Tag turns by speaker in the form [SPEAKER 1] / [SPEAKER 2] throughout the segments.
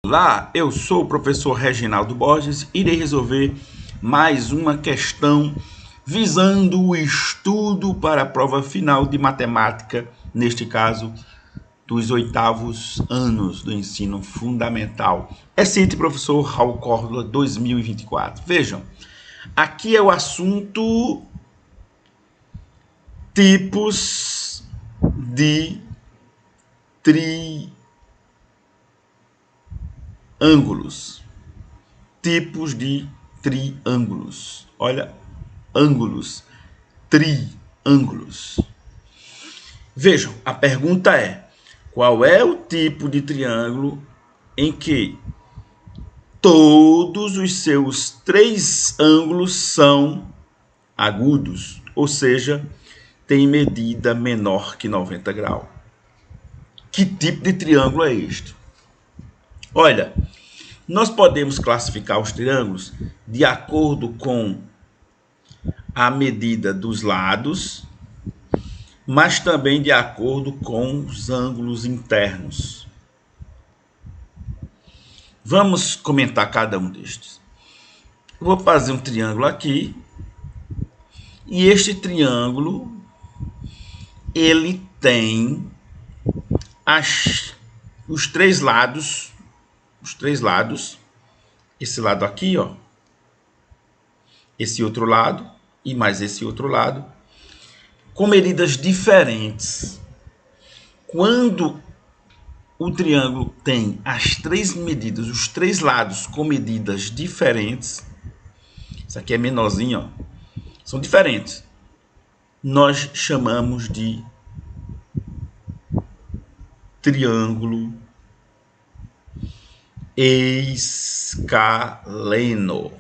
[SPEAKER 1] Olá, eu sou o professor Reginaldo Borges e irei resolver mais uma questão visando o estudo para a prova final de matemática, neste caso, dos 8º anos do ensino fundamental. É ciente professor Raul Córdoba 2024. Vejam, aqui é o assunto tipos de triângulos. Tipos de triângulos. Olha, ângulos, triângulos. Vejam, a pergunta é: qual é o tipo de triângulo em que todos os seus 3 ângulos são agudos, ou seja, tem medida menor que 90 graus? Que tipo de triângulo é este? Olha, nós podemos classificar os triângulos de acordo com a medida dos lados, mas também de acordo com os ângulos internos. Vamos comentar cada um destes. Eu vou fazer um triângulo aqui, e este triângulo ele tem os três lados, esse lado aqui, ó, esse outro lado e mais esse outro lado, com medidas diferentes. Quando o triângulo tem as 3 medidas, os 3 lados com medidas diferentes, isso aqui é menorzinho, ó, são diferentes, nós chamamos de triângulo escaleno.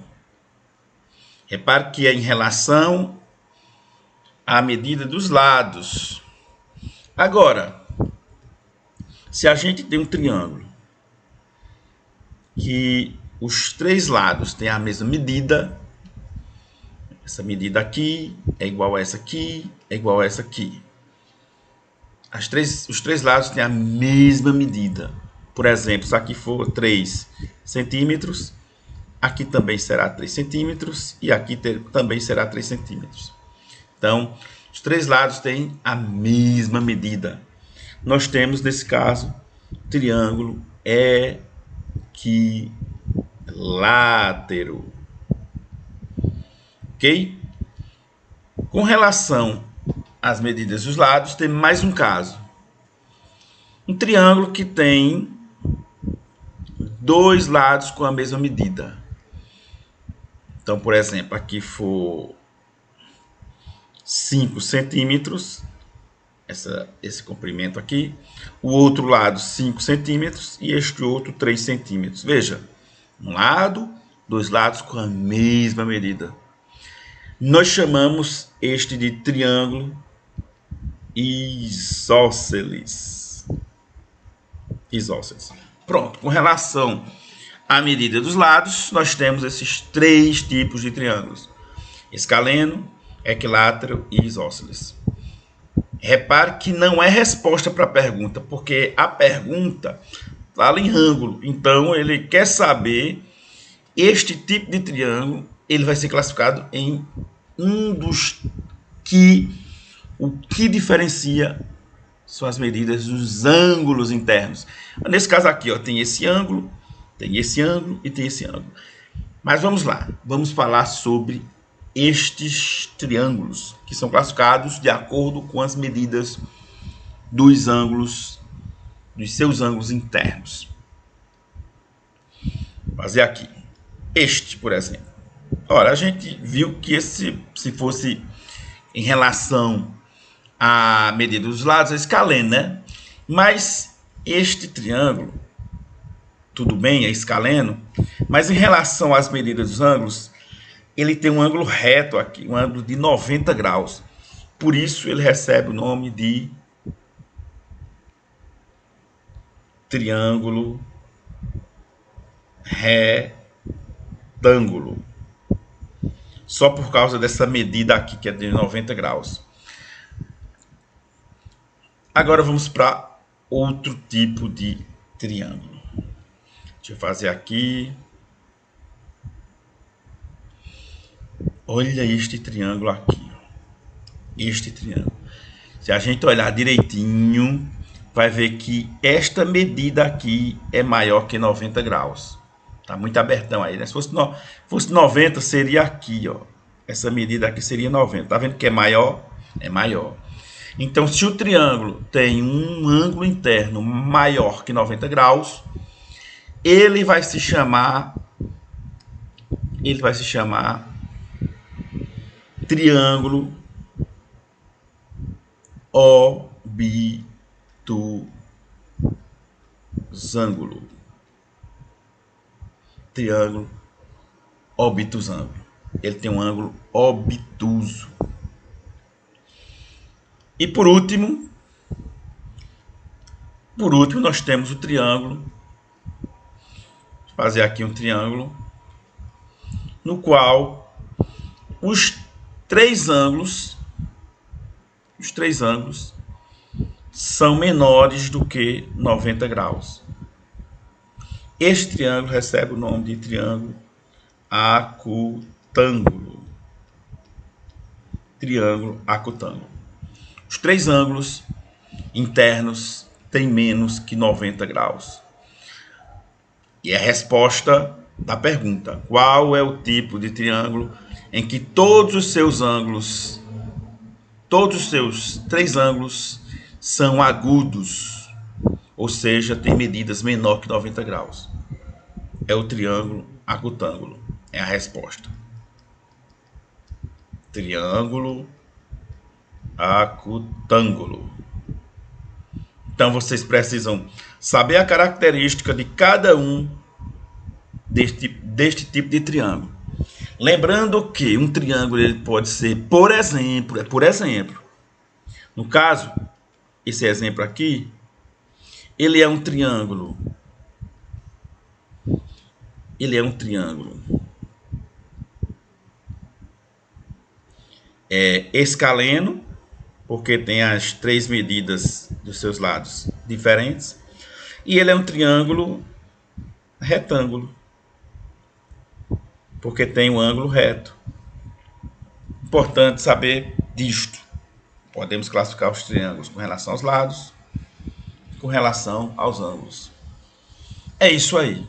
[SPEAKER 1] Repare que é em relação à medida dos lados. Agora, se a gente tem um triângulo que os 3 lados têm a mesma medida, essa medida aqui é igual a essa aqui, é igual a essa aqui. Os 3 lados têm a mesma medida. Por exemplo, se aqui for 3 centímetros, aqui também será 3 centímetros e aqui também será 3 centímetros. Então, os 3 lados têm a mesma medida. Nós temos, nesse caso, triângulo equilátero. Ok? Com relação às medidas dos lados, tem mais um caso. Um triângulo que tem 2 lados com a mesma medida. Então, por exemplo, aqui for 5 centímetros, esse comprimento aqui, o outro lado 5 centímetros e este outro 3 centímetros. Veja, um lado, 2 lados com a mesma medida. Nós chamamos este de triângulo isósceles. Pronto, com relação à medida dos lados, nós temos esses 3 tipos de triângulos: escaleno, equilátero e isósceles. Repare que não é resposta para a pergunta, porque a pergunta fala em ângulo. Então, ele quer saber este tipo de triângulo, ele vai ser classificado em um dos que o que diferencia são as medidas dos ângulos internos. Nesse caso aqui, ó, tem esse ângulo e tem esse ângulo. Mas vamos lá, vamos falar sobre estes triângulos, que são classificados de acordo com as medidas dos ângulos, dos seus ângulos internos. Vou fazer aqui. Este, por exemplo. Ora, a gente viu que se fosse em relação à medida dos lados, é escaleno, né? Mas este triângulo, tudo bem, é escaleno, mas em relação às medidas dos ângulos, ele tem um ângulo reto aqui, um ângulo de 90 graus. Por isso ele recebe o nome de triângulo retângulo. Só por causa dessa medida aqui, que é de 90 graus. Agora vamos para outro tipo de triângulo. Deixa eu fazer aqui. Olha este triângulo aqui. Este triângulo. Se a gente olhar direitinho, vai ver que esta medida aqui é maior que 90 graus. Tá muito abertão aí, né? Se fosse 90, seria aqui, ó. Essa medida aqui seria 90. Tá vendo que é maior? É maior. Então, se o triângulo tem um ângulo interno maior que 90 graus, ele vai se chamar triângulo obtusângulo. Triângulo obtusângulo. Ele tem um ângulo obtuso. E por último, nós temos o triângulo. Vou fazer aqui um triângulo no qual os três ângulos são menores do que 90 graus. Este triângulo recebe o nome de triângulo acutângulo. Triângulo acutângulo. Os três ângulos internos têm menos que 90 graus. E a resposta da pergunta: qual é o tipo de triângulo em que todos os seus três ângulos são agudos, ou seja, tem medidas menor que 90 graus? É o triângulo acutângulo. É a resposta. Triângulo acutângulo. Então vocês precisam saber a característica de cada um deste tipo de triângulo. Lembrando que um triângulo ele pode ser, por exemplo, no caso, esse exemplo aqui, ele é um triângulo. Escaleno, porque tem as três medidas dos seus lados diferentes. E ele é um triângulo retângulo, porque tem um ângulo reto. Importante saber disto. Podemos classificar os triângulos com relação aos lados, com relação aos ângulos. É isso aí.